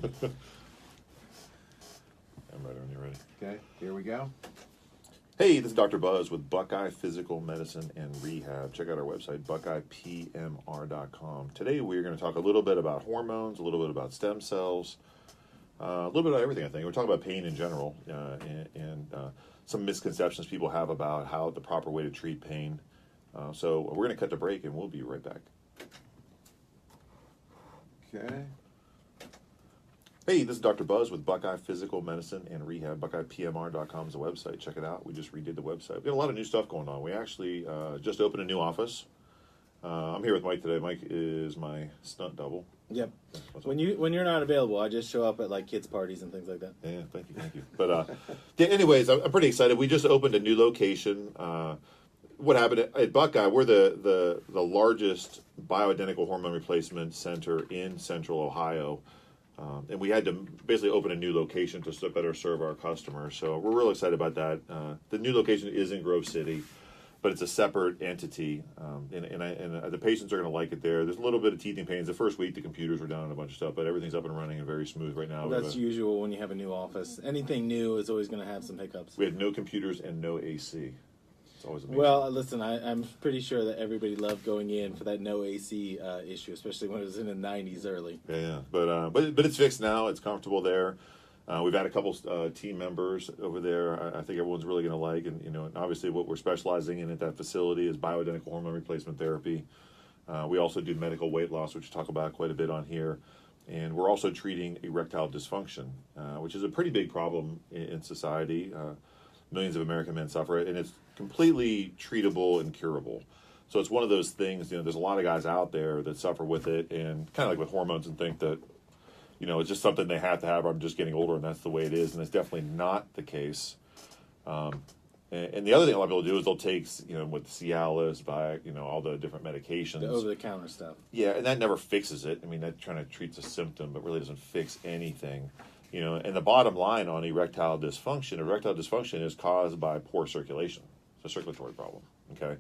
I'm ready when you're ready. Okay, here we go. Hey, this is Dr. Buzz with Buckeye Physical Medicine and Rehab. Check out our website, buckeyepmr.com. Today we're going to talk a little bit about hormones, a little bit about stem cells, a little bit about everything, I think. We're talking about pain in general and some misconceptions people have about how the proper way to treat pain. So we're going to cut the break and we'll be right back. Okay. Hey, this is Dr. Buzz with Buckeye Physical Medicine and Rehab. BuckeyePMR.com is the website. Check it out. We just redid the website. We got a lot of new stuff going on. We actually just opened a new office. I'm here with Mike today. Mike is my stunt double. Yep. When you're not available, I just show up at like kids' parties and things like that. Yeah, thank you. But anyways, I'm pretty excited. We just opened a new location. What happened at Buckeye? We're the largest bioidentical hormone replacement center in Central Ohio. And we had to basically open a new location to better serve our customers. So we're real excited about that. The new location is in Grove City, but it's a separate entity. And the patients are going to like it there. There's a little bit of teething pains. The first week, the computers were down and a bunch of stuff, but everything's up and running and very smooth right now. Well, that's usual when you have a new office. Anything new is always going to have some hiccups. We had no computers and no AC. It's always amazing. Well, listen, I'm pretty sure that everybody loved going in for that no AC issue, especially when it was in the 90s early. Yeah. But it's fixed now. It's comfortable there. We've had a couple team members over there. I think everyone's really going to like, and obviously what we're specializing in at that facility is bioidentical hormone replacement therapy. We also do medical weight loss, which we talk about quite a bit on here, and we're also treating erectile dysfunction, which is a pretty big problem in society. Millions of American men suffer it, and it's completely treatable and curable. So it's one of those things, there's a lot of guys out there that suffer with it, and kind of like with hormones, and think that, it's just something they have to have, or I'm just getting older and that's the way it is, and it's definitely not the case. And the other thing a lot of people do is they'll take, with Cialis, all the different medications. The over-the-counter stuff. Yeah, and that never fixes it. I mean, that kind of treats a symptom, but really doesn't fix anything. And the bottom line on erectile dysfunction is caused by poor circulation. It's a circulatory problem, okay?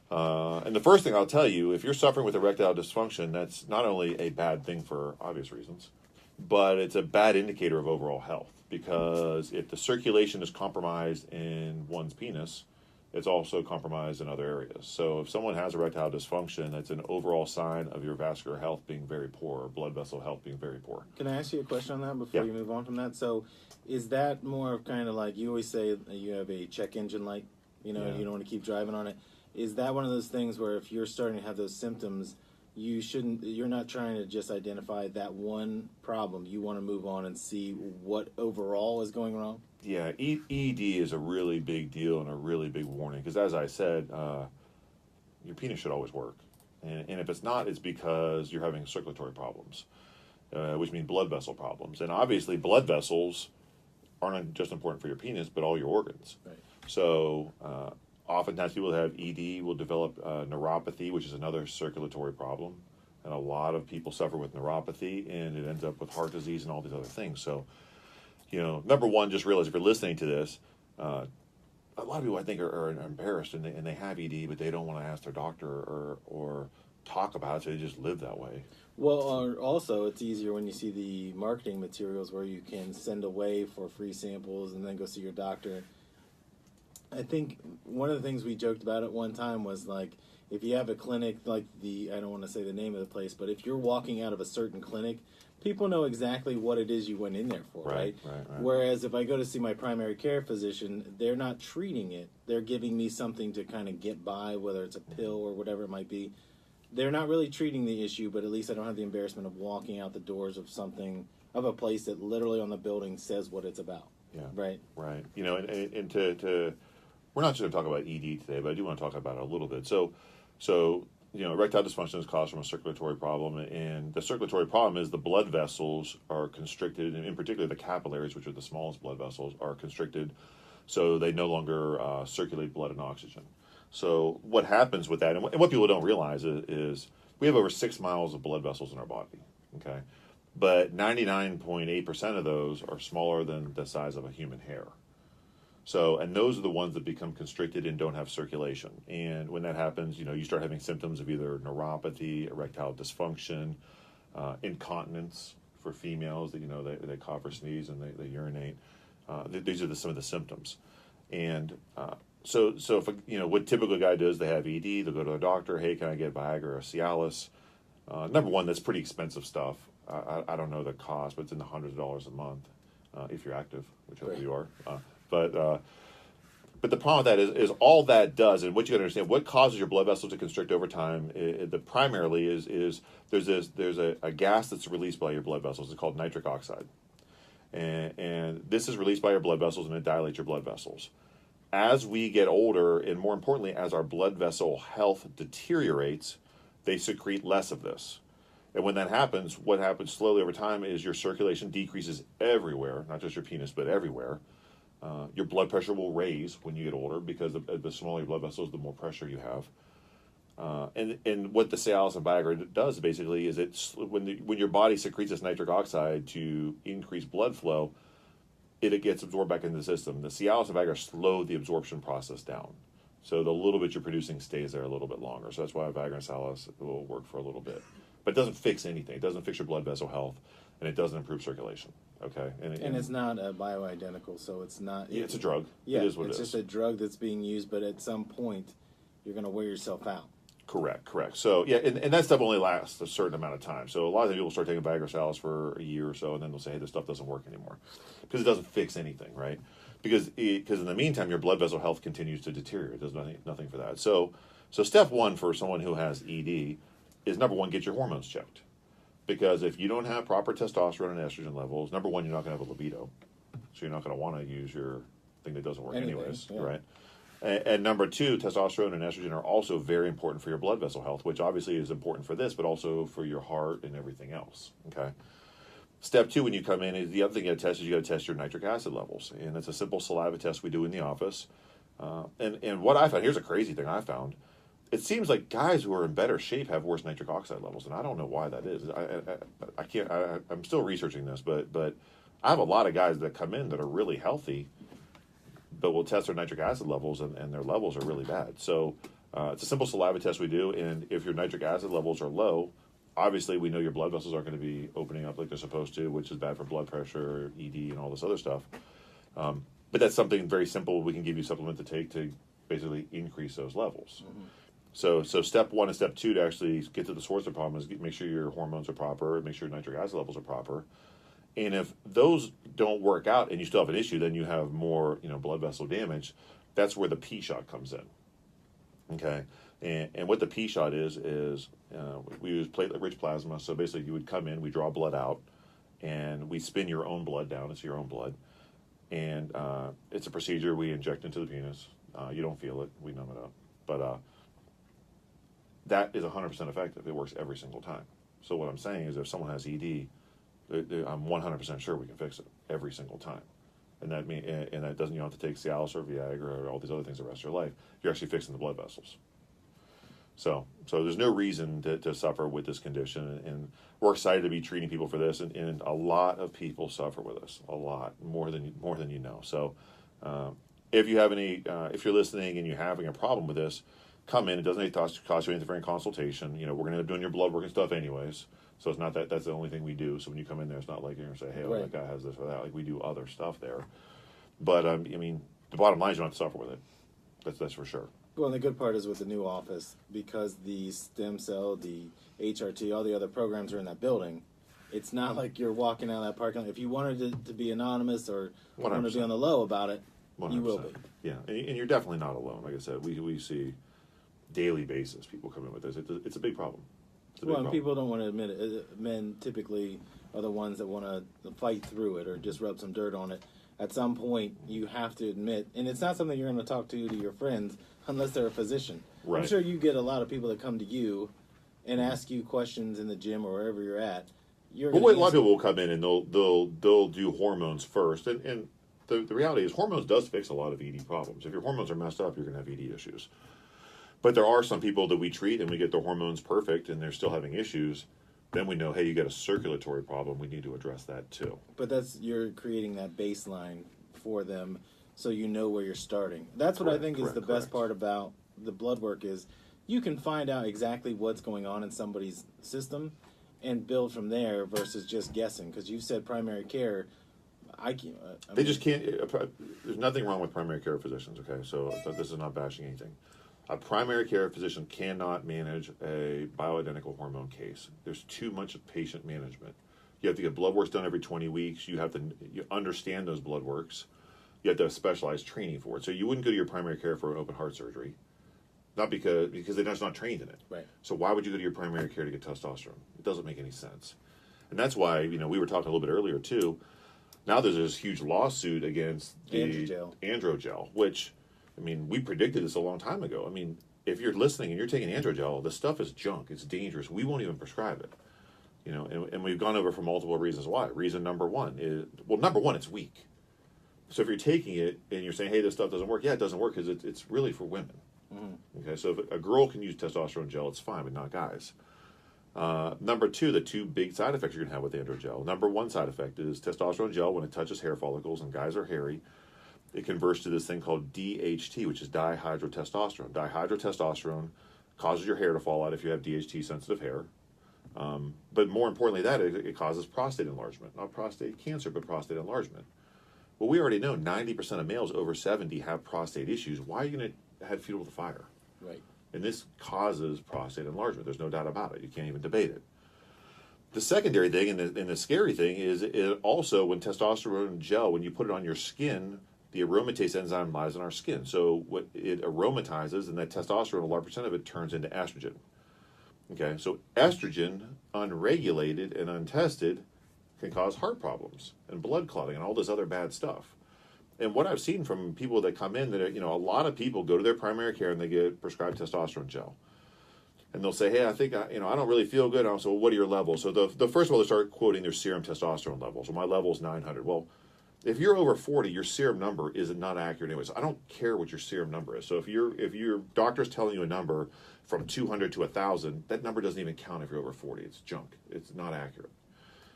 And the first thing I'll tell you, if you're suffering with erectile dysfunction, that's not only a bad thing for obvious reasons, but it's a bad indicator of overall health, because if the circulation is compromised in one's penis, it's also compromised in other areas. So if someone has erectile dysfunction, that's an overall sign of your vascular health being very poor, or blood vessel health being very poor. Can I ask you a question on that before you move on from that? So is that more of kind of like, you always say you have a check engine light, you don't want to keep driving on it. Is that one of those things where if you're starting to have those symptoms, you're not trying to just identify that one problem. You want to move on and see what overall is going wrong? Yeah, ED is a really big deal and a really big warning, because as I said, your penis should always work. And if it's not, it's because you're having circulatory problems, which means blood vessel problems. And obviously blood vessels aren't just important for your penis, but all your organs. Right. So oftentimes people that have ED will develop neuropathy, which is another circulatory problem. And a lot of people suffer with neuropathy, and it ends up with heart disease and all these other things. So, number one, just realize if you're listening to this, a lot of people I think are embarrassed and they have ED, but they don't want to ask their doctor or talk about it, so they just live that way. Well, also, it's easier when you see the marketing materials where you can send away for free samples and then go see your doctor. I think one of the things we joked about at one time was, like, if you have a clinic like I don't want to say the name of the place, but if you're walking out of a certain clinic, people know exactly what it is you went in there for, right? Whereas if I go to see my primary care physician, they're not treating it. They're giving me something to kind of get by, whether it's a pill or whatever it might be. They're not really treating the issue, but at least I don't have the embarrassment of walking out the doors of a place that literally on the building says what it's about. Yeah. Right. Right. And to we're not just going to talk about ED today, but I do want to talk about it a little bit. So erectile dysfunction is caused from a circulatory problem, and the circulatory problem is the blood vessels are constricted, and in particular the capillaries, which are the smallest blood vessels, are constricted, so they no longer circulate blood and oxygen. So what happens with that, and what people don't realize is we have over 6 miles of blood vessels in our body, okay? But 99.8% of those are smaller than the size of a human hair. So, and those are the ones that become constricted and don't have circulation. And when that happens, you start having symptoms of either neuropathy, erectile dysfunction, incontinence, for females that they cough or sneeze and they urinate. These are some of the symptoms, and so if what typical guy does, they have ED, they'll go to the doctor. Hey, can I get Viagra or Cialis? Number one, that's pretty expensive stuff. I don't know the cost, but it's in the hundreds of dollars a month if you're active, which I hope you are. But the problem with that is all that does, and what you got to understand, what causes your blood vessels to constrict over time, primarily is there's a gas that's released by your blood vessels. It's called nitric oxide. And this is released by your blood vessels, and it dilates your blood vessels. As we get older, and more importantly, as our blood vessel health deteriorates, they secrete less of this. And when that happens, what happens slowly over time is your circulation decreases everywhere, not just your penis, but everywhere. Your blood pressure will raise when you get older because the smaller your blood vessels, the more pressure you have. And what the Cialis and Viagra does basically is when your body secretes this nitric oxide to increase blood flow, it gets absorbed back into the system. The Cialis and Viagra slow the absorption process down. So the little bit you're producing stays there a little bit longer. So that's why Viagra and Cialis will work for a little bit. But it doesn't fix anything. It doesn't fix your blood vessel health, and it doesn't improve circulation. Okay, and it's not a BioIdentical, so it's not. It's a drug. Yeah, it is what it's just a drug that's being used, but at some point, you're going to wear yourself out. Correct. So yeah, and that stuff only lasts a certain amount of time. So a lot of people start taking Viagra or Cialis for a year or so, and then they'll say, "Hey, this stuff doesn't work anymore," because it doesn't fix anything, right? Because in the meantime, your blood vessel health continues to deteriorate. There's nothing for that. So step one for someone who has ED is, number one, get your hormones checked. Because if you don't have proper testosterone and estrogen levels, number one, you're not going to have a libido. So you're not going to want to use your thing that doesn't work anyways, yeah. Right? And number two, testosterone and estrogen are also very important for your blood vessel health, which obviously is important for this, but also for your heart and everything else, okay? Step two, when you come in, is the other thing you got to test is you got to test your nitric acid levels. And it's a simple saliva test we do in the office. And what I found, here's a crazy thing I found. It seems like guys who are in better shape have worse nitric oxide levels, and I don't know why that is. I can't. I'm still researching this, but I have a lot of guys that come in that are really healthy, but will test their nitric acid levels, and their levels are really bad. So it's a simple saliva test we do, and if your nitric acid levels are low, obviously we know your blood vessels aren't going to be opening up like they're supposed to, which is bad for blood pressure, ED, and all this other stuff. But that's something very simple. We can give you a supplement to take to basically increase those levels. Mm-hmm. So step one and step two to actually get to the source of the problem is make sure your hormones are proper, make sure your nitric acid levels are proper. And if those don't work out and you still have an issue, then you have more, blood vessel damage. That's where the P shot comes in. Okay, and what the P shot is we use platelet-rich plasma. So basically, you would come in, we draw blood out, and we spin your own blood down. It's your own blood, and it's a procedure we inject into the penis. You don't feel it. We numb it up, but that is 100% effective. It works every single time. So what I'm saying is if someone has ED, I'm 100% sure we can fix it every single time. And that doesn't, you don't have to take Cialis or Viagra or all these other things the rest of your life. You're actually fixing the blood vessels. So there's no reason to suffer with this condition. And we're excited to be treating people for this. And a lot of people suffer with this. A lot. More than you know. So if you have if you're listening and you're having a problem with this, come in. It doesn't need to cost you anything for a consultation. We're going to end up doing your blood work and stuff anyways. So it's not that's the only thing we do. So when you come in there, it's not like you're going to say, hey, right. That guy has this or that. Like we do other stuff there. But, the bottom line is you don't have to suffer with it. That's for sure. Well, and the good part is with the new office, because the stem cell, the HRT, all the other programs are in that building, it's not like you're walking out of that parking lot. If you wanted to be anonymous or 100%. want to be on the low about it, 100%. you will be. Yeah, and you're definitely not alone. Like I said, we see daily basis people come in with this. It's a big problem. And people don't want to admit it. Men typically are the ones that want to fight through it or just rub some dirt on it. At some point, you have to admit, and it's not something you're going to talk to your friends unless they're a physician. Right. I'm sure you get a lot of people that come to you and ask you questions in the gym or wherever you're at. A lot of people will come in and they'll do hormones first, and the reality is hormones does fix a lot of ED problems. If your hormones are messed up, you're going to have ED issues. But there are some people that we treat and we get their hormones perfect and they're still having issues. Then we know, hey, you got a circulatory problem. We need to address that too. But you're creating that baseline for them so you know where you're starting. That's what I think is the best part about the blood work is you can find out exactly what's going on in somebody's system and build from there versus just guessing? Because you've said primary care. They just can't. There's nothing wrong with primary care physicians. Okay, so this is not bashing anything. A primary care physician cannot manage a bioidentical hormone case. There's too much patient management. You have to get blood works done every 20 weeks. You understand those blood works. You have to have specialized training for it. So you wouldn't go to your primary care for an open heart surgery, not because they're just not trained in it. Right. So why would you go to your primary care to get testosterone? It doesn't make any sense. And that's why, we were talking a little bit earlier too. Now there's this huge lawsuit against the androgel, which, we predicted this a long time ago. If you're listening and you're taking androgel, the stuff is junk. It's dangerous. We won't even prescribe it. And we've gone over for multiple reasons why. Reason number one is, it's weak. So if you're taking it and you're saying, hey, this stuff doesn't work, yeah, it doesn't work because it's really for women. Mm-hmm. Okay, so if a girl can use testosterone gel, it's fine, but not guys. Number two, the two big side effects you're going to have with androgel. Number one side effect is testosterone gel, when it touches hair follicles and guys are hairy, it converts to this thing called DHT, which is dihydrotestosterone. Dihydrotestosterone causes your hair to fall out if you have DHT-sensitive hair. But more importantly it causes prostate enlargement. Not prostate cancer, but prostate enlargement. Well, we already know 90% of males over 70 have prostate issues. Why are you going to have fuel to the fire? Right. And this causes prostate enlargement. There's no doubt about it. You can't even debate it. The secondary thing and the scary thing is it also, when testosterone gel, when you put it on your skin, the aromatase enzyme lies in our skin. So what it aromatizes, and that testosterone, a large percent of it turns into estrogen. Okay, so estrogen, unregulated and untested, can cause heart problems and blood clotting and all this other bad stuff. And what I've seen from people that come in, that a lot of people go to their primary care and they get prescribed testosterone gel, and they'll say, hey, I think I don't really feel good. So, well, what are your levels? So the first of all, they start quoting their serum testosterone levels. Well, my level is 900. Well, if you're over 40, your serum number is not accurate anyway. So I don't care what your serum number is. So if your doctor's telling you a number from 200 to 1,000, that number doesn't even count if you're over 40. It's junk. It's not accurate.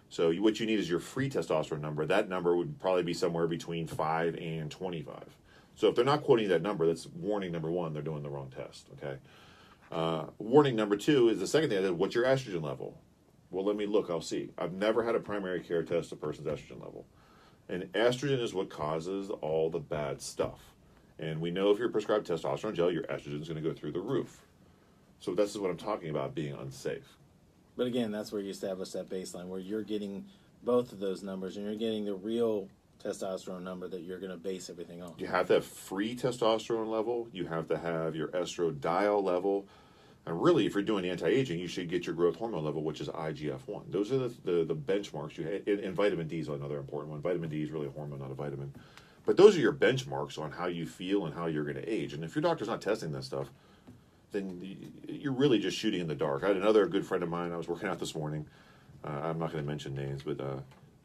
So what you need is your free testosterone number. That number would probably be somewhere between 5 and 25. So if they're not quoting that number, that's warning number one, they're doing the wrong test, okay? Warning number two is the second thing I did, what's your estrogen level? Well, let me look, I'll see. I've never had a primary care test a person's estrogen level. And estrogen is what causes all the bad stuff. And we know if you're prescribed testosterone gel, your estrogen is going to go through the roof. So this is what I'm talking about being unsafe. But again, that's where you establish that baseline, where you're getting both of those numbers, and you're getting the real testosterone number that you're going to base everything on. You have to have free testosterone level. You have to have your estradiol level. And really, if you're doing anti-aging, you should get your growth hormone level, which is IGF-1. Those are the benchmarks you have. And vitamin D is another important one. Vitamin D is really a hormone, not a vitamin. But those are your benchmarks on how you feel and how you're going to age. And if your doctor's not testing that stuff, then you're really just shooting in the dark. I had another good friend of mine I was working out this morning. I'm not going to mention names, but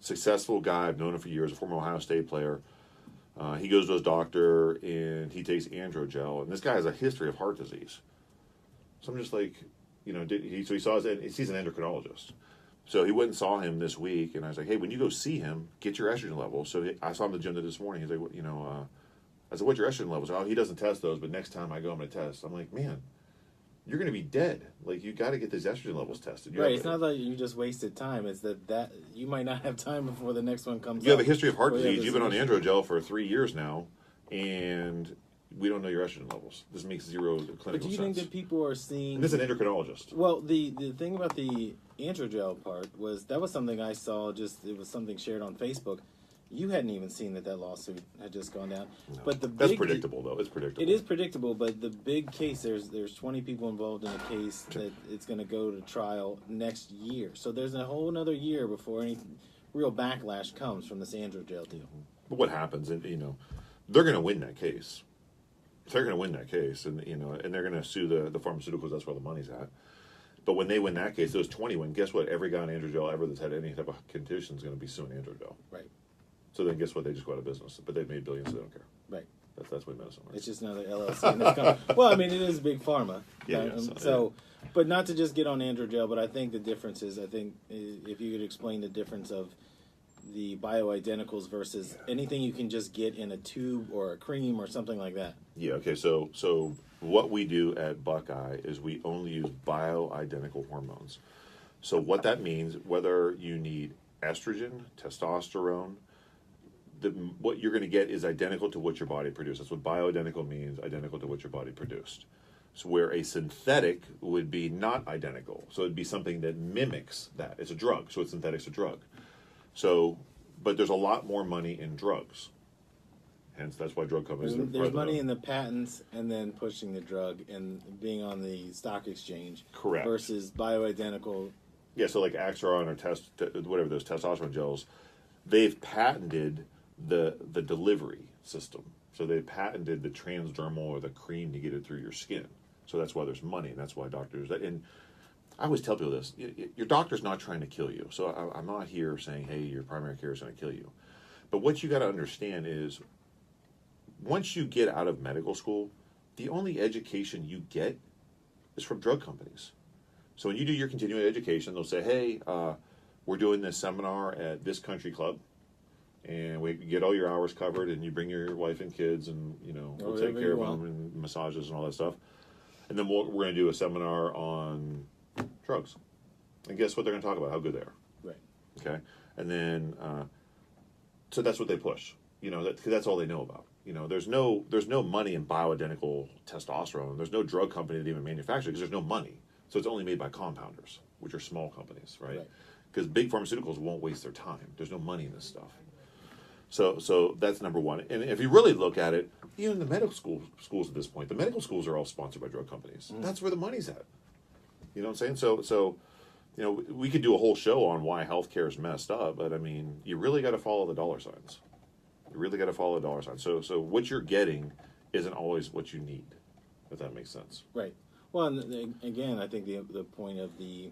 successful guy. I've known him for years, a former Ohio State player. He goes to his doctor, and he takes androgel. And this guy has a history of heart disease. So I'm just like, he sees an endocrinologist. So he went and saw him this week, and I was like, hey, when you go see him, get your estrogen level. So I saw him at the gym this morning. He's like, I said, what's your estrogen levels? Oh, he doesn't test those, but next time I go, I'm going to test. I'm like, man, you're going to be dead. Like, you got to get these estrogen levels tested. Right, it's not like you just wasted time. It's that you might not have time before the next one comes up. You have a history of heart disease. You've been on androgel for 3 years now, and we don't know your estrogen levels. This makes zero clinical sense. But do you think that people are seeing... And this is an endocrinologist. Well, the thing about the androgel part was, that was something I saw, it was something shared on Facebook. You hadn't even seen that lawsuit had just gone down. No. But that's predictable, though. It's predictable. It is predictable, but the big case, there's 20 people involved in a case that it's going to go to trial next year. So there's a whole another year before any real backlash comes from this androgel deal. But what happens, and they're going to win that case. They're going to win that case, and and they're going to sue the pharmaceuticals. That's where the money's at. But when they win that case, those 20 win. Guess what? Every guy on androgel ever that's had any type of condition is going to be suing androgel. Right. So then guess what? They just go out of business. But they've made billions, so they don't care. Right. That's the way medicine works. It's just another LLC in this company. Well, it is big pharma. Yeah. But not to just get on androgel, but I think the difference is, if you could explain the difference of the bioidenticals versus anything you can just get in a tube or a cream or something like that. Yeah, okay, so what we do at Buckeye is we only use bioidentical hormones. So what that means, whether you need estrogen, testosterone, what you're going to get is identical to what your body produces. That's what bioidentical means, identical to what your body produced. So where a synthetic would be not identical. So it'd be something that mimics that. It's a drug, so it's synthetic's a drug. So, but there's a lot more money in drugs. Hence, that's why drug companies are There's money in the patents and then pushing the drug and being on the stock exchange. Correct. Versus bioidentical. Yeah, so like Axiron or whatever those testosterone gels, they've patented the delivery system. So they patented the transdermal or the cream to get it through your skin. So that's why there's money, and that's why doctors. And I always tell people this: your doctor's not trying to kill you. So I'm not here saying, "Hey, your primary care is going to kill you." But what you got to understand is, once you get out of medical school, the only education you get is from drug companies. So when you do your continuing education, they'll say, "Hey, we're doing this seminar at this country club, and we get all your hours covered, and you bring your wife and kids, and we'll take care of them and massages and all that stuff. And then we're going to do a seminar on drugs, and guess what they're going to talk about? How good they are, Right? Okay, and then so that's what they push. Because that's all they know about. There's no money in bioidentical testosterone. There's no drug company that even manufactures it because there's no money. So it's only made by compounders, which are small companies, right? Because big pharmaceuticals won't waste their time. There's no money in this stuff. So that's number one. And if you really look at it, even the medical schools at this point, the medical schools are all sponsored by drug companies. That's where the money's at. You know what I'm saying? So we could do a whole show on why healthcare is messed up, but I mean, you really got to follow the dollar signs. You really got to follow the dollar signs. So what you're getting isn't always what you need, if that makes sense. Right. Well, and again, I think the point of the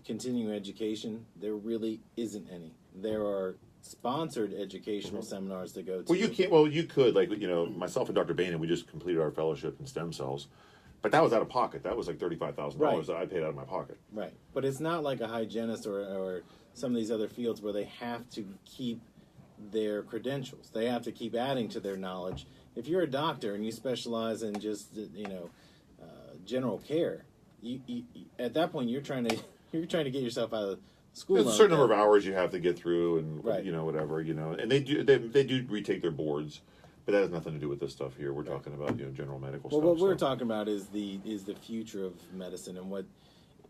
continuing education, there really isn't any. There are sponsored educational seminars to go to. Well, you can't. Well, you could. Like, myself and Dr. Bain, we just completed our fellowship in stem cells, but that was out of pocket. That was like $35,000 that I paid out of my pocket. Right. But it's not like a hygienist or some of these other fields where they have to keep their credentials. They have to keep adding to their knowledge. If you're a doctor and you specialize in just general care, you at that point you're trying to get yourself out of school. There's a certain number of hours you have to get through, and right. whatever, and they do retake their boards, but that has nothing to do with this stuff here. We're talking about general medical stuff. Well, what we're talking about is the future of medicine and what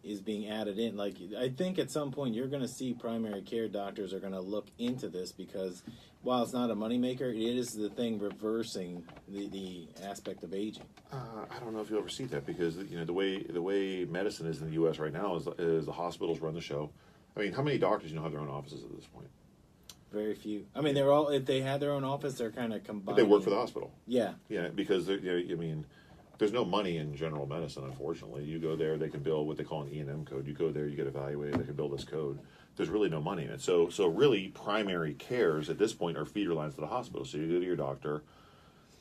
is being added in. Like, I think at some point you're going to see primary care doctors are going to look into this, because while it's not a moneymaker, it is the thing reversing the aspect of aging. I don't know if you'll ever see that, because the way medicine is in the U.S. right now is the hospitals run the show. I mean, how many doctors have their own offices at this point? Very few. I mean, they're all, if they had their own office, they're kind of combined. But they work for the hospital. Yeah. Yeah, because there's no money in general medicine, unfortunately. You go there, they can build what they call an E&M code. You go there, you get evaluated, they can build this code. There's really no money in it. So really, primary cares at this point are feeder lines to the hospital. So you go to your doctor,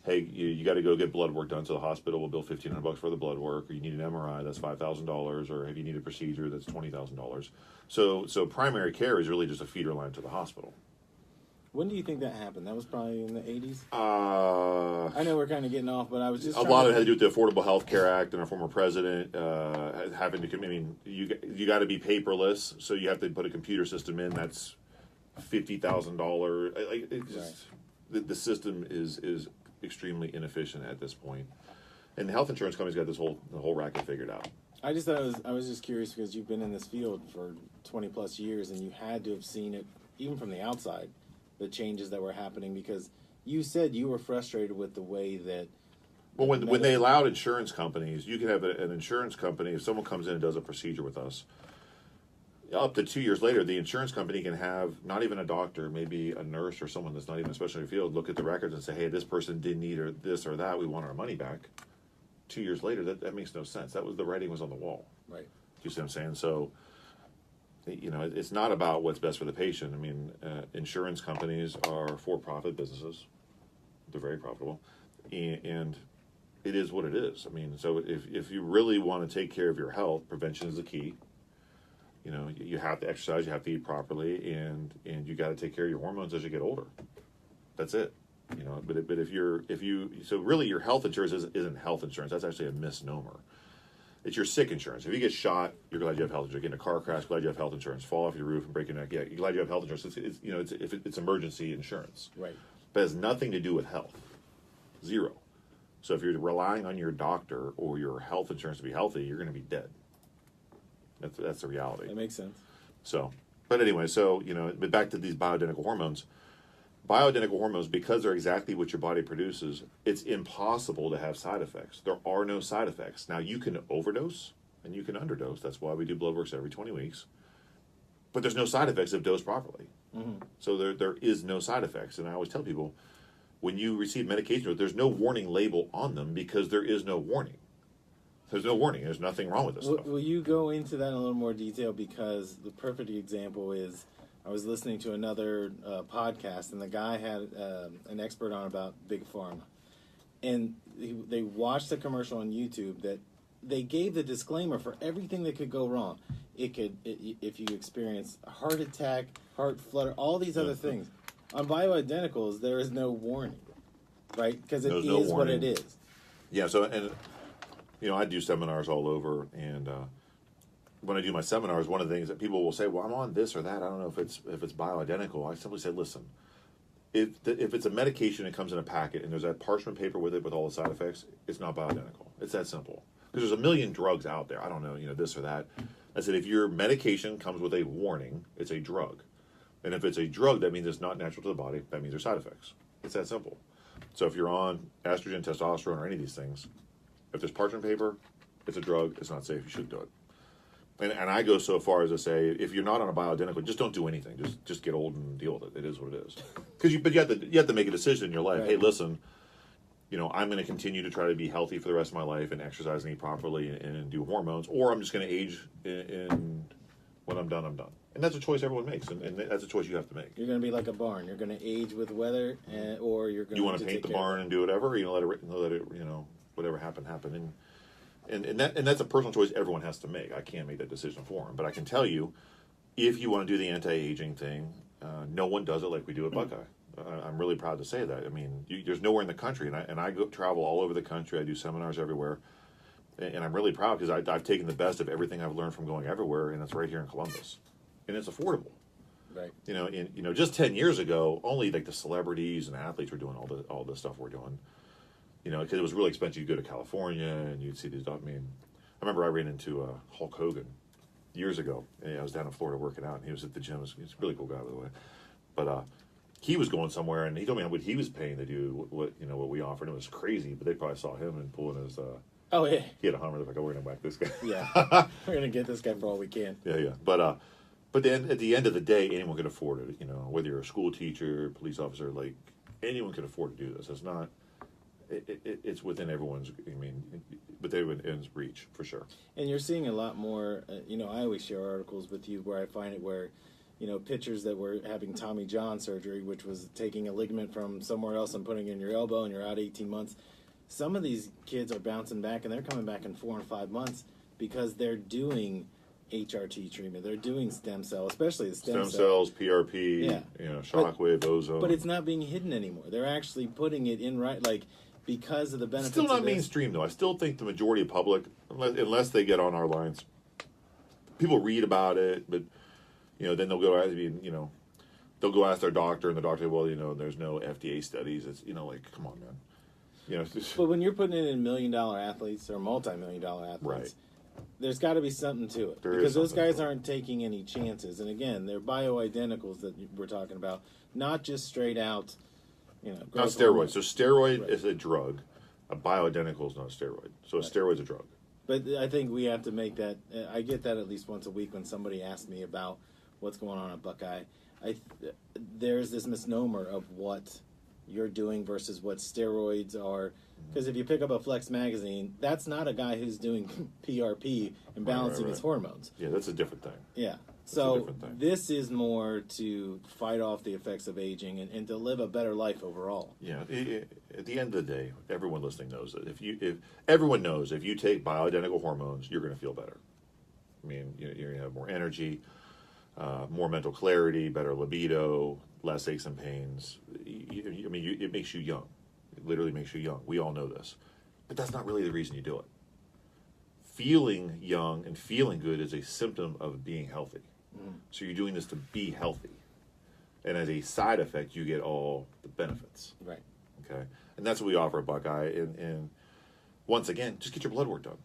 hey, you got to go get blood work done, so the hospital will bill $1,500 for the blood work, or you need an MRI, that's $5,000, or if you need a procedure, that's $20,000. So primary care is really just a feeder line to the hospital. When do you think that happened? That was probably in the 80s? I know we're kind of getting off, but I was just a lot of it had to do with the Affordable Health Care Act and our former president having to. I mean, you got to be paperless, so you have to put a computer system in. That's $50,000. The system is extremely inefficient at this point, and the health insurance company's got the whole racket figured out. I just thought I was just curious, because you've been in this field for 20 plus years, and you had to have seen it even from the outside, the changes that were happening, because you said you were frustrated with the way that. Well, when they allowed insurance companies, you can have an insurance company, if someone comes in and does a procedure with us, up to 2 years later, the insurance company can have not even a doctor, maybe a nurse or someone that's not even a specialty field, look at the records and say, hey, this person didn't need this or that, we want our money back. 2 years later, that makes no sense. The writing was on the wall. Right. Do you see what I'm saying? So, it's not about what's best for the patient. I mean, insurance companies are for-profit businesses. They're very profitable. And it is what it is. I mean, so if you really want to take care of your health, prevention is the key. You have to exercise, you have to eat properly, and you got to take care of your hormones as you get older. That's it. But so really your health insurance isn't health insurance. That's actually a misnomer. It's your sick insurance. If you get shot, you're glad you have health insurance. Get in a car crash, glad you have health insurance. Fall off your roof and break your neck, yeah, you're glad you have health insurance. It's emergency insurance. Right. But it has nothing to do with health. Zero. So if you're relying on your doctor or your health insurance to be healthy, you're going to be dead. That's the reality. That makes sense. So, but anyway, but back to these bioidentical hormones. Bioidentical hormones, because they're exactly what your body produces, it's impossible to have side effects. There are no side effects. Now, you can overdose and you can underdose. That's why we do blood works every 20 weeks. But there's no side effects if dosed properly. Mm-hmm. So there is no side effects. And I always tell people, when you receive medication, there's no warning label on them because there is no warning. There's no warning. There's nothing wrong with this stuff. Will you go into that in a little more detail? Because the perfect example is, I was listening to another podcast, and the guy had an expert on about Big Pharma. And they watched the commercial on YouTube that they gave the disclaimer for everything that could go wrong. If you experience a heart attack, heart flutter, all these other things. On bioidenticals, there is no warning, right? Because it is what it is. Yeah, so, and, I do seminars all over, and when I do my seminars, one of the things that people will say, well, I'm on this or that. I don't know if it's bioidentical. I simply say, listen, if it's a medication that comes in a packet and there's that parchment paper with it with all the side effects, it's not bioidentical. It's that simple. Because there's a million drugs out there. I don't know, this or that. I said, if your medication comes with a warning, it's a drug. And if it's a drug, that means it's not natural to the body. That means there's side effects. It's that simple. So if you're on estrogen, testosterone, or any of these things, if there's parchment paper, it's a drug. It's not safe. You shouldn't do it. And I go so far as to say, if you're not on a bioidentical, just don't do anything. Just get old and deal with it. It is what it is. But you have to make a decision in your life. Right. Hey, listen, I'm going to continue to try to be healthy for the rest of my life and exercise and eat properly and do hormones, or I'm just going to age and when I'm done, I'm done. And that's a choice everyone makes, and that's a choice you have to make. You're going to be like a barn. You're going to age with weather, or you're going to. You want to paint the barn and do whatever, let it, whatever happen. And that's a personal choice everyone has to make. I can't make that decision for them. But I can tell you, if you want to do the anti-aging thing, no one does it like we do at Buckeye. I'm really proud to say that. I mean, there's nowhere in the country, and I go travel all over the country. I do seminars everywhere, and I'm really proud because I've taken the best of everything I've learned from going everywhere, and it's right here in Columbus, and it's affordable. Right. Just 10 years ago, only like the celebrities and athletes were doing all the stuff we're doing. Because it was really expensive. You'd go to California and you'd see these. I remember I ran into Hulk Hogan years ago. And I was down in Florida working out, and he was at the gym. He's a really cool guy, by the way. But he was going somewhere, and he told me what he was paying to do what we offered. It was crazy, but they probably saw him and pulling his. Oh yeah. He had a Hummer. They're like, we're gonna whack this guy. Yeah, we're gonna get this guy for all we can. Yeah. But then at the end of the day, anyone could afford it. Whether you're a school teacher, police officer, like anyone could afford to do this. It's not. It's within everyone's. Within everyone's reach for sure. And you're seeing a lot more. I always share articles with you where I find it where, pitchers that were having Tommy John surgery, which was taking a ligament from somewhere else and putting it in your elbow, and you're out 18 months. Some of these kids are bouncing back, and they're coming back in 4 and 5 months because they're doing HRT treatment. They're doing stem cell, especially the stem cells, PRP, shockwave, ozone. But it's not being hidden anymore. They're actually putting it in because of the benefits. Still not of mainstream though. I still think the majority of public, unless they get on our lines, people read about it, but then they'll go they'll go ask their doctor, and the doctor, well, there's no FDA studies. It's come on, man. But when you're putting it in $1 million athletes or multi-million-dollar athletes, right. There's got to be something to it. Because those guys aren't taking any chances. And again, they're bioidenticals that we're talking about, not just straight out, not steroids. So steroid is a drug. A bioidentical is not a steroid. So a steroid's a drug. But I think we have to make that. I get that at least once a week when somebody asks me about what's going on at Buckeye. There's this misnomer of what you're doing versus what steroids are. Because if you pick up a Flex magazine, that's not a guy who's doing PRP and balancing his hormones. Yeah, that's a different thing. Yeah. So this is more to fight off the effects of aging and to live a better life overall. Yeah. At the end of the day, everyone listening knows that if everyone knows if you take bioidentical hormones, you're going to feel better. You're going to have more energy, more mental clarity, better libido, less aches and pains. It makes you young. It literally makes you young. We all know this. But that's not really the reason you do it. feeling young and feeling good is a symptom of being healthy. Mm. So you're doing this to be healthy. And as a side effect, you get all the benefits. Right. Okay? And that's what we offer at Buckeye. And once again, just get your blood work done.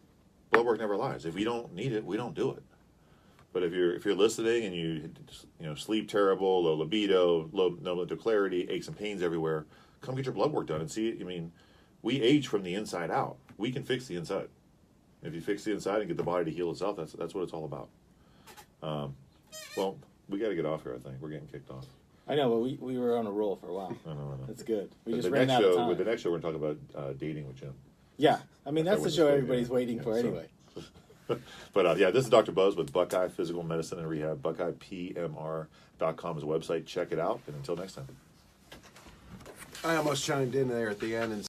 Blood work never lies. If we don't need it, we don't do it. But if you're listening and you sleep terrible, low libido, no mental clarity, aches and pains everywhere, come get your blood work done and see it. I mean, we age from the inside out. We can fix the inside. If you fix the inside and get the body to heal itself, that's what it's all about. Well, we got to get off here. I think we're getting kicked off. I know, but we were on a roll for a while. I know. That's good. We But just ran out of time. With the next show, we're going to talk about dating with Jim. Yeah, I mean that's the show everybody's waiting Yeah, for so- anyway. But yeah, this is Dr. Buzz with Buckeye Physical Medicine and Rehab. BuckeyePMR.com is a website. Check it out. And until next time. I almost chimed in there at the end and